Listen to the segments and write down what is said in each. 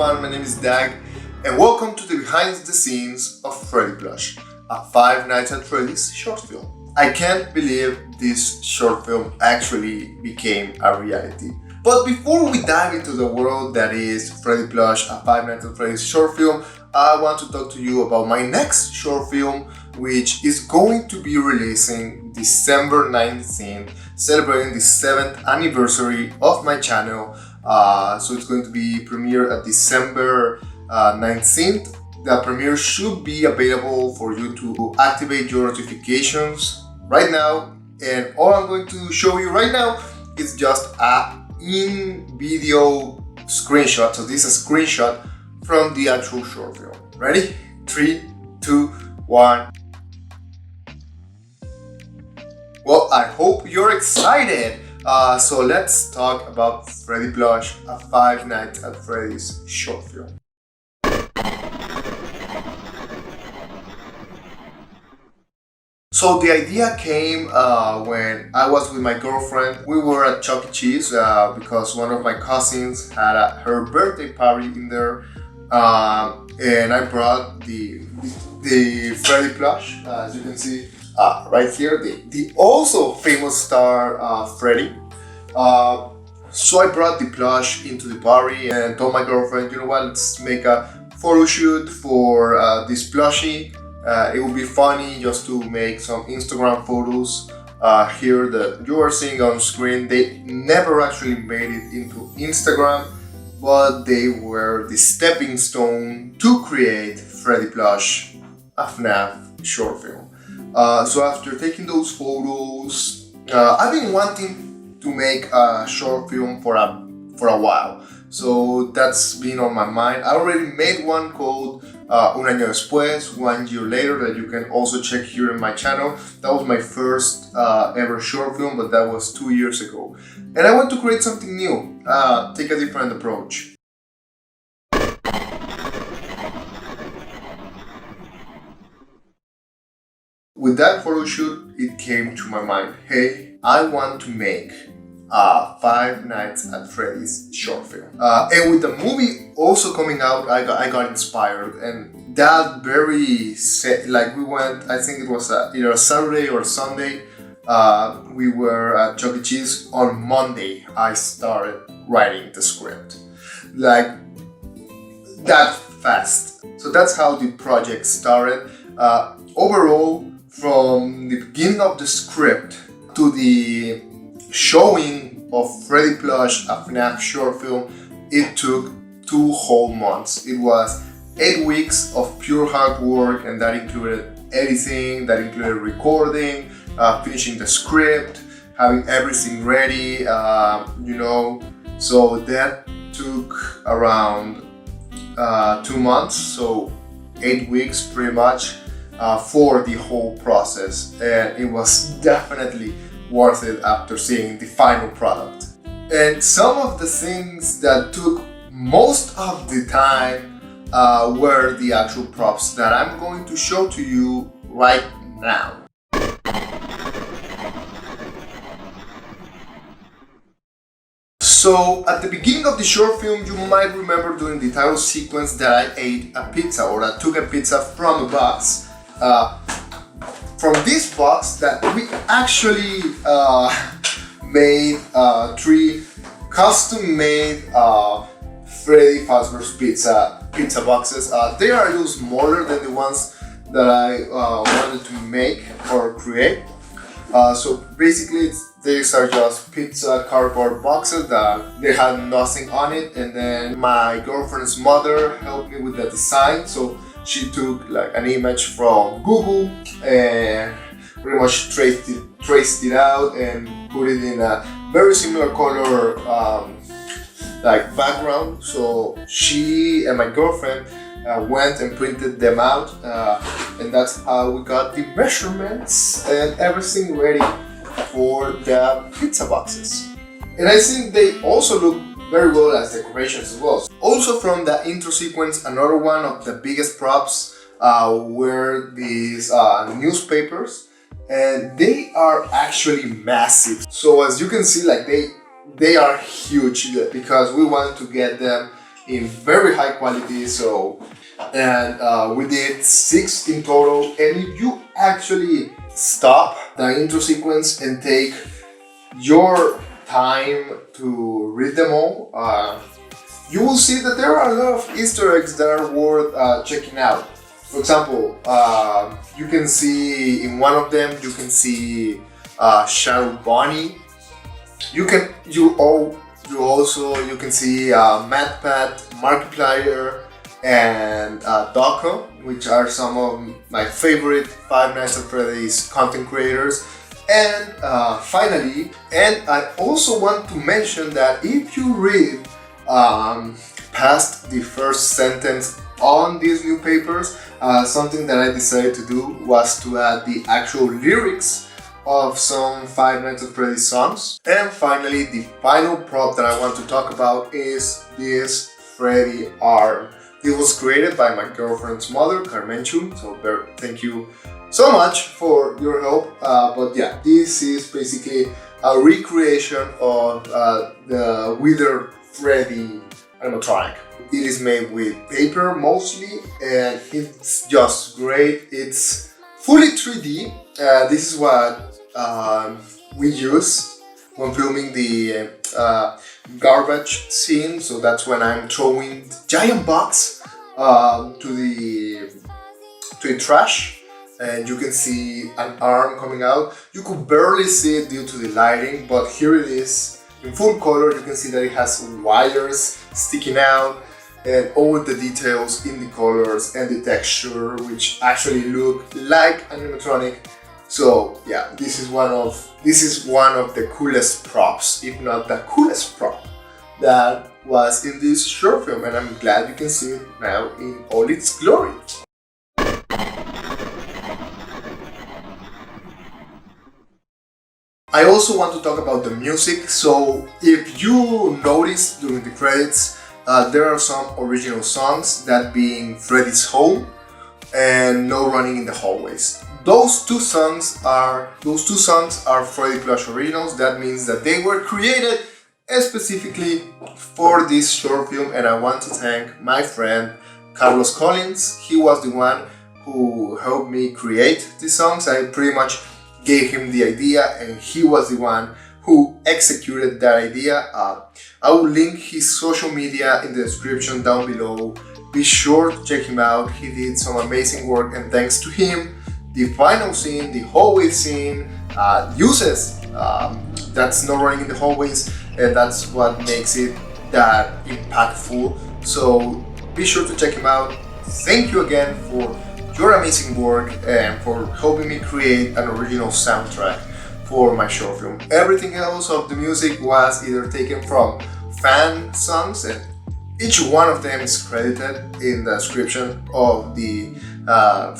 everyone, my name is DAGG and welcome to the behind the scenes of Freddy Plush, a Five Nights at Freddy's short film. I can't believe this short film actually became a reality. But before we dive into the world that is Freddy Plush, a Five Nights at Freddy's short film, I want to talk to you about my next short film, which is going to be releasing December 19th, celebrating the 7th anniversary of my channel. So it's going to be premiere at December 19th. The premiere should be available for you to activate your notifications right now. And all I'm going to show you right now is just a in-video screenshot. So this is a screenshot from the actual short film. Ready? 3, 2, 1. Well, I hope you're excited. So let's talk about Freddy Plush, a Five Nights at Freddy's short film. So the idea came when I was with my girlfriend. We were at Chuck E. Cheese because one of my cousins had her birthday party in there, and I brought the Freddy Plush, as you can see right here, the also famous star Freddie. So I brought the plush into the party and told my girlfriend, you know what, let's make a photo shoot for this plushie. It would be funny just to make some Instagram photos. Here that you are seeing on screen, they never actually made it into Instagram, but they were the stepping stone to create Freddy Plush, a FNAF short film. So after taking those photos, I've been wanting to make a short film for a while. So that's been on my mind. I already made one called Un Año Después, 1 year later, that you can also check here in my channel. That was my first ever short film, but that was 2 years ago. And I want to create something new, take a different approach. With that photo shoot, it came to my mind, hey, I want to make a Five Nights at Freddy's short film. And with the movie also coming out, I got inspired, and that very, like we went, I think it was either a Saturday or Sunday, we were at Chuck E. Cheese. On Monday, I started writing the script. Like, that fast. So that's how the project started. Overall, from the beginning of the script to the showing of Freddy Plush, a FNAF short film, it took 2 whole months. It was 8 weeks of pure hard work, and that included editing, that included recording, finishing the script, having everything ready, you know. So that took around 2 months, so 8 weeks pretty much. For the whole process, and it was definitely worth it after seeing the final product. And some of the things that took most of the time were the actual props that I'm going to show to you right now. So at the beginning of the short film, you might remember during the title sequence that I ate a pizza, or I took a pizza from a box. From this box that we actually made 3 custom-made Freddy Fazbear's pizza boxes. They are a little smaller than the ones that I wanted to make or create. So basically, these are just pizza cardboard boxes that they had nothing on it, and then my girlfriend's mother helped me with the design. So she took like an image from Google and pretty much traced it out and put it in a very similar color like background. So she and my girlfriend went and printed them out, and that's how we got the measurements and everything ready for the pizza boxes. And I think they also look very well as decorations as well. Also from the intro sequence, another one of the biggest props were these newspapers, and they are actually massive. So as you can see, like they are huge because we want to get them in very high quality. So, and we did 6 in total. And if you actually stop the intro sequence and take your time to read them all, you will see that there are a lot of Easter eggs that are worth checking out. For example, you can see in one of them, you can see Shadow Bonnie. You can see MatPat, Markiplier, and Doko, which are some of my favorite Five Nights at Freddy's content creators. And finally, and I also want to mention that if you read past the first sentence on these new papers, something that I decided to do was to add the actual lyrics of some Five Nights at Freddy's songs. And finally, the final prop that I want to talk about is this Freddy arm. It was created by my girlfriend's mother, Carmenchu, so thank you so much for your help. But yeah, this is basically a recreation of the withered Freddy animatronic. It is made with paper mostly, and it's just great. It's fully 3D. This is what we use when filming the garbage scene. So that's when I'm throwing the giant box to the trash, and you can see an arm coming out. You could barely see it due to the lighting, but here it is in full color. You can see that it has wires sticking out and all the details in the colors and the texture, which actually look like an animatronic. So yeah, this is one of the coolest props, if not the coolest prop that was in this short film, and I'm glad you can see it now in all its glory. I also want to talk about the music. So if you notice during the credits, there are some original songs, that being Freddy's Home and No Running in the Hallways. Those two songs are Freddy Plush originals. That means that they were created specifically for this short film, and I want to thank my friend Carlos Collins. He was the one who helped me create these songs. I pretty much gave him the idea, and he was the one who executed that idea. I will link his social media in the description down below. Be sure to check him out. He did some amazing work, and thanks to him, the final scene, the hallway scene, uses that's No Running in the Hallways, and that's what makes it that impactful. So be sure to check him out. Thank you again for your amazing work and for helping me create an original soundtrack for my short film. Everything else of the music was either taken from fan songs, and each one of them is credited in the description of the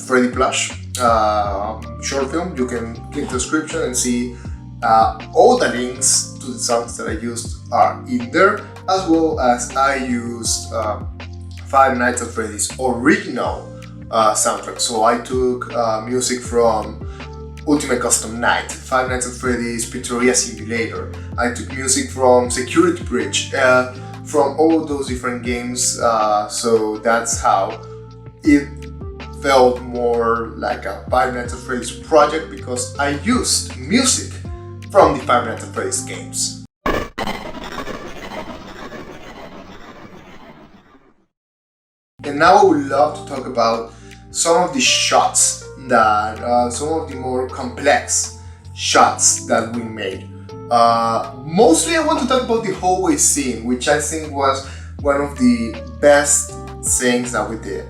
Freddy Plush short film. You can click the description and see all the links to the songs that I used are in there, as well as I used Five Nights at Freddy's original soundtrack. So I took music from Ultimate Custom Night, Five Nights at Freddy's Pizzeria Simulator. I took music from Security Breach, from all those different games. So that's how it felt more like a Five Nights at Freddy's project, because I used music from the Five Nights at Freddy's games. And now I would love to talk about some of the shots that, some of the more complex shots that we made. Mostly I want to talk about the hallway scene, which I think was one of the best things that we did.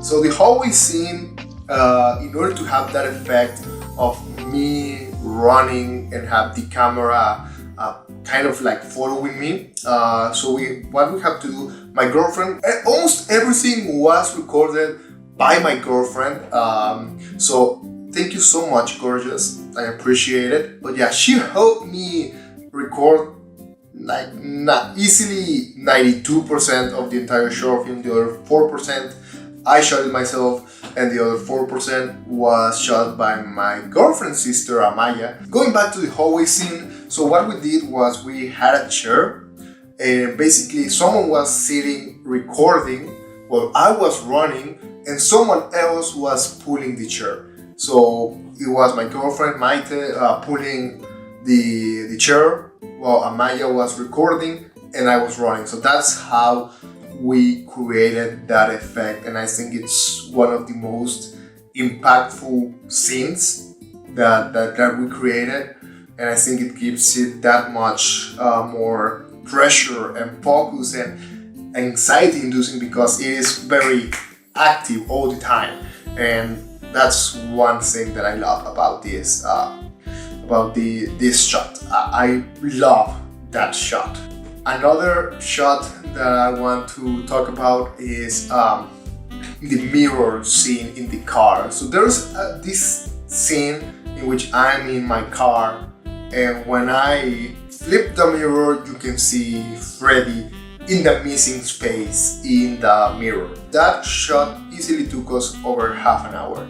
So the hallway scene, in order to have that effect of me running and have the camera kind of like following me, so what we have to do, my girlfriend, almost everything was recorded by my girlfriend. So thank you so much, gorgeous. I appreciate it. But yeah, she helped me record like not easily 92% of the entire short film. The other 4% I shot it myself, and the other 4% was shot by my girlfriend's sister Amaya. Going back to the hallway scene, so what we did was we had a chair, and basically someone was sitting recording while I was running, and someone else was pulling the chair. So it was my girlfriend Maite pulling the chair while Amaya was recording and I was running. So that's how we created that effect, and I think it's one of the most impactful scenes that we created, and I think it gives it that much more pressure and focus and anxiety inducing, because it is very active all the time, and that's one thing that I love about this this shot. I love that shot. Another shot that I want to talk about is the mirror scene in the car. So there's this scene in which I'm in my car, and when I flip the mirror, you can see Freddy in the missing space in the mirror. That shot easily took us over half an hour.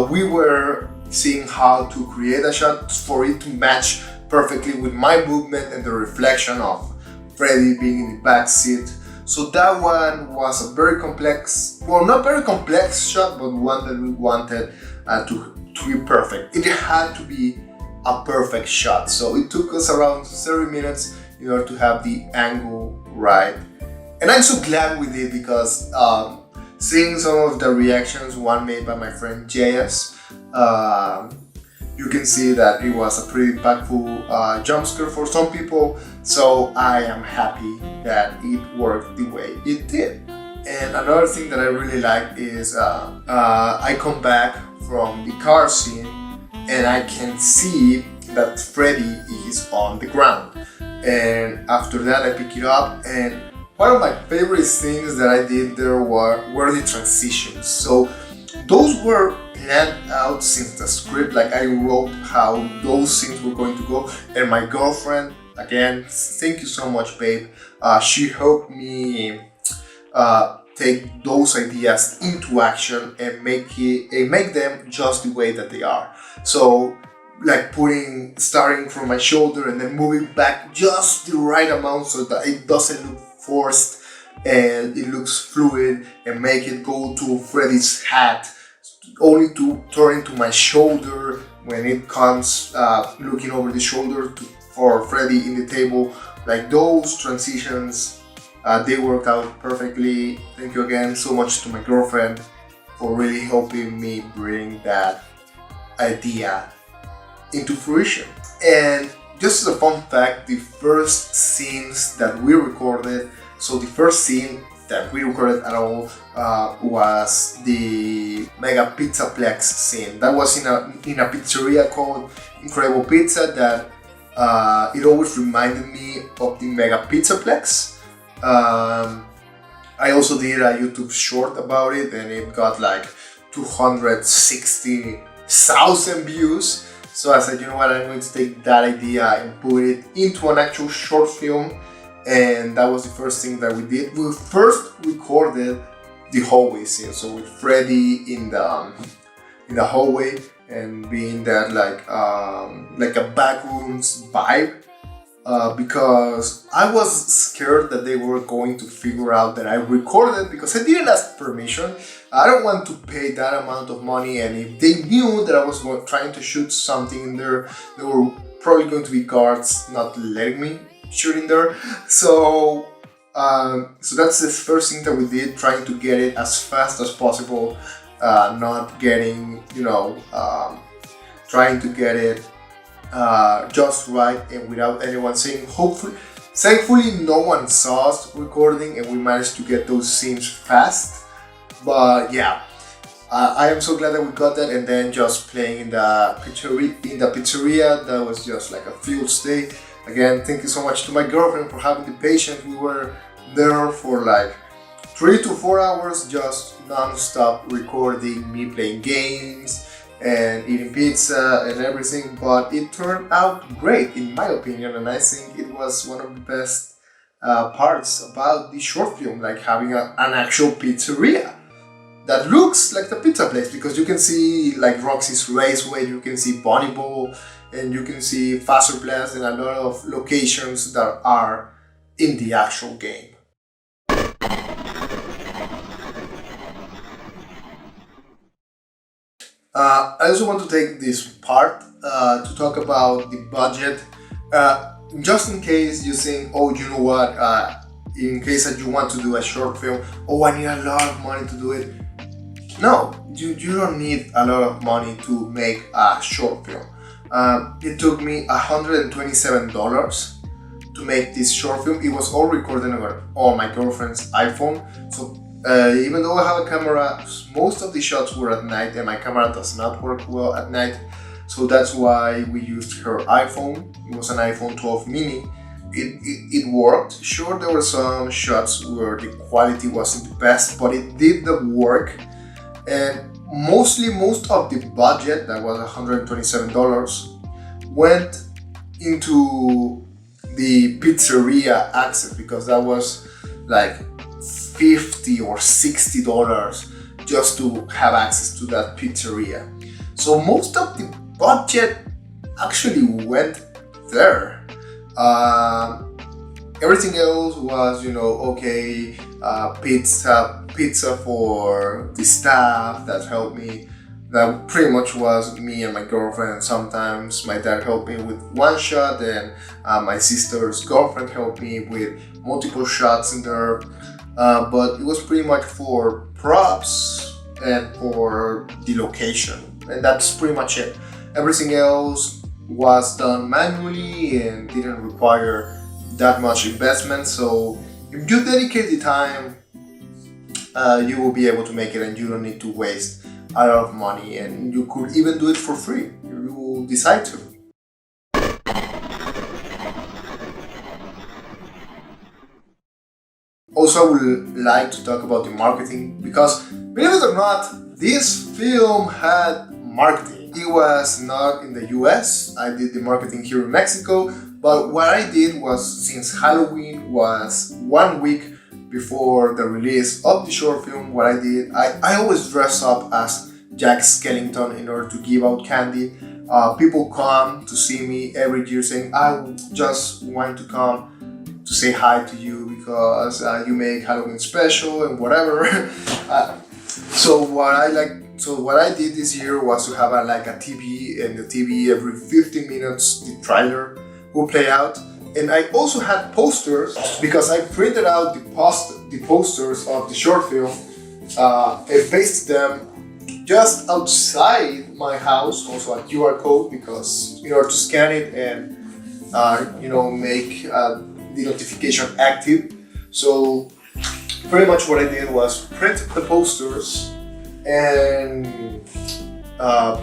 We were seeing how to create a shot for it to match perfectly with my movement and the reflection of Freddie being in the back seat. So that one was a very complex, well, not very complex shot, but one that we wanted to be perfect. It had to be a perfect shot. So it took us around 30 minutes in order to have the angle right. And I'm so glad we did, because seeing some of the reactions, one made by my friend JS, you can see that it was a pretty impactful jump scare for some people. So I am happy that it worked the way it did. And another thing that I really like is I come back from the car scene and I can see that Freddy is on the ground. And after that I pick it up, and one of my favorite things that I did there were the transitions. So those were planned out since the script. Like, I wrote how those scenes were going to go, and my girlfriend, again, thank you so much, babe, she helped me take those ideas into action and make them just the way that they are. So like starting from my shoulder and then moving back just the right amount so that it doesn't look forced and it looks fluid, and make it go to Freddy's hat only to turn into my shoulder when it comes looking over the shoulder for Freddy in the table. Like, those transitions, they worked out perfectly. Thank you again so much to my girlfriend for really helping me bring that idea into fruition. And just as a fun fact, the first scenes that we recorded, so the first scene that we recorded at all was the Mega Pizzaplex scene. That was in a pizzeria called Incredible Pizza that it always reminded me of the Mega Pizzaplex. I also did a YouTube short about it, and it got like 260,000 views. So I said, you know what, I'm going to take that idea and put it into an actual short film, and that was the first thing that we did. We first recorded the hallway scene, so with Freddie in the hallway and being that like a backrooms vibe, because I was scared that they were going to figure out that I recorded, because I didn't ask permission. I don't want to pay that amount of money, and if they knew that I was trying to shoot something in there, there were probably going to be guards not letting me shoot in there. So that's the first thing that we did, trying to get it as fast as possible, not getting, trying to get it just right and without anyone seeing. Thankfully, no one saw us recording, and we managed to get those scenes fast. But yeah, I am so glad that we got that. And then just playing in the pizzeria, that was just like a field stay. Again, thank you so much to my girlfriend for having the patience. We were there for like 3 to 4 hours, just non-stop recording, me playing games and eating pizza and everything. But it turned out great, in my opinion, and I think it was one of the best parts about the short film, like having an actual pizzeria that looks like the pizza place, because you can see like Roxy's Raceway, you can see Bonnie Bowl, and you can see Faster Blast, and a lot of locations that are in the actual game. I also want to take this part to talk about the budget. Just in case you think, oh, you know what, in case that you want to do a short film, oh, I need a lot of money to do it. No, you don't need a lot of money to make a short film. It took me $127 to make this short film. It was all recorded on my girlfriend's iPhone. So even though I have a camera, most of the shots were at night and my camera does not work well at night. So that's why we used her iPhone. It was an iPhone 12 mini. It worked. Sure, there were some shots where the quality wasn't the best, but it did the work. And most of the budget, that was $127, went into the pizzeria access, because that was like $50 or $60 just to have access to that pizzeria. So most of the budget actually went there. Everything else was, okay, pizza for the staff that helped me. That pretty much was me and my girlfriend. Sometimes my dad helped me with one shot, and my sister's girlfriend helped me with multiple shots in there. But it was pretty much for props and for the location, and that's pretty much it. Everything else was done manually and didn't require that much investment. So if you dedicate the time, you will be able to make it, and you don't need to waste a lot of money, and you could even do it for free if you decide to. Also, I would like to talk about the marketing, because believe it or not, this film had marketing. It was not in the US. I did the marketing here in Mexico, but what I did was, since Halloween was 1 week before the release of the short film, what I did, I always dress up as Jack Skellington in order to give out candy. People come to see me every year saying, I just want to come to say hi to you because you make Halloween special and whatever. So what I did this year was to have a TV, and the TV every 15 minutes the trailer will play out. And I also had posters, because I printed out the posters of the short film and pasted them just outside my house, also a QR code, because in order to scan it and make the notification active. So pretty much what I did was print the posters and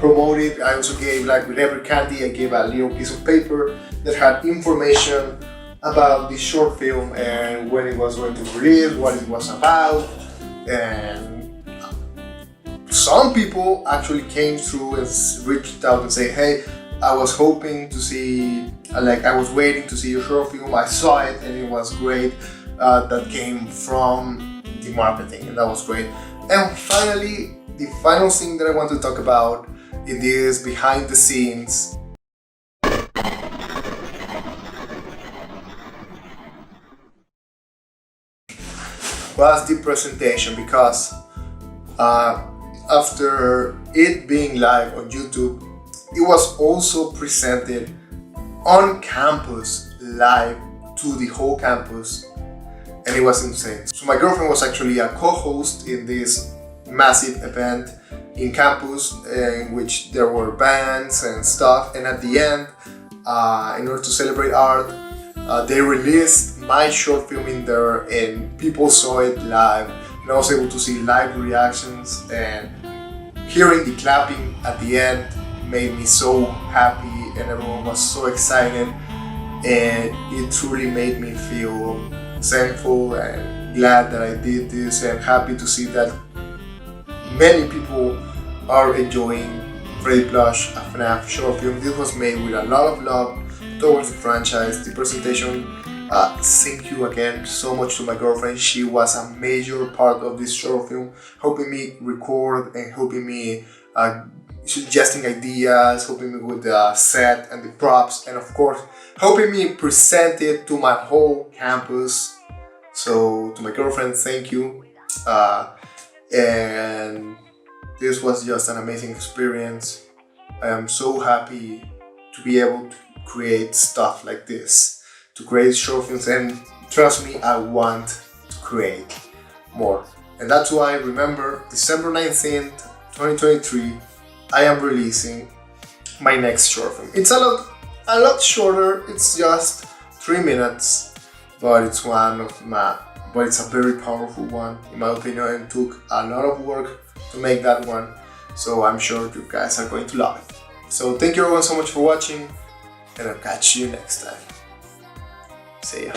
promote it. I also gave, with every candy, I gave a little piece of paper that had information about the short film and when it was going to release, what it was about. And some people actually came through and reached out and say, hey, I was hoping to see, I was waiting to see your short film. I saw it and it was great. That came from the marketing, and that was great. And finally, the final thing that I want to talk about in this behind the scenes was the presentation, because after it being live on YouTube, it was also presented on campus, live to the whole campus, and it was insane. So my girlfriend was actually a co-host in this massive event in campus, in which there were bands and stuff, and at the end, in order to celebrate art, they released my short film in there, and people saw it live, and I was able to see live reactions, and hearing the clapping at the end made me so happy, and everyone was so excited, and it truly made me feel thankful and glad that I did this, and happy to see that many people are enjoying Freddy Plush, a FNAF short film. This was made with a lot of love towards the franchise. The presentation, thank you again so much to my girlfriend. She was a major part of this short film, helping me record and helping me suggesting ideas, helping me with the set and the props, and of course helping me present it to my whole campus. So to my girlfriend, thank you. And this was just an amazing experience. I am so happy to be able to create stuff like this, to create short films, and trust me, I want to create more. And that's why, remember, December 19th, 2023, I am releasing my next short film. It's a lot shorter, it's just 3 minutes, but it's a very powerful one, in my opinion, and took a lot of work to make that one. So I'm sure you guys are going to love it. So thank you everyone so much for watching, and I'll catch you next time. See ya.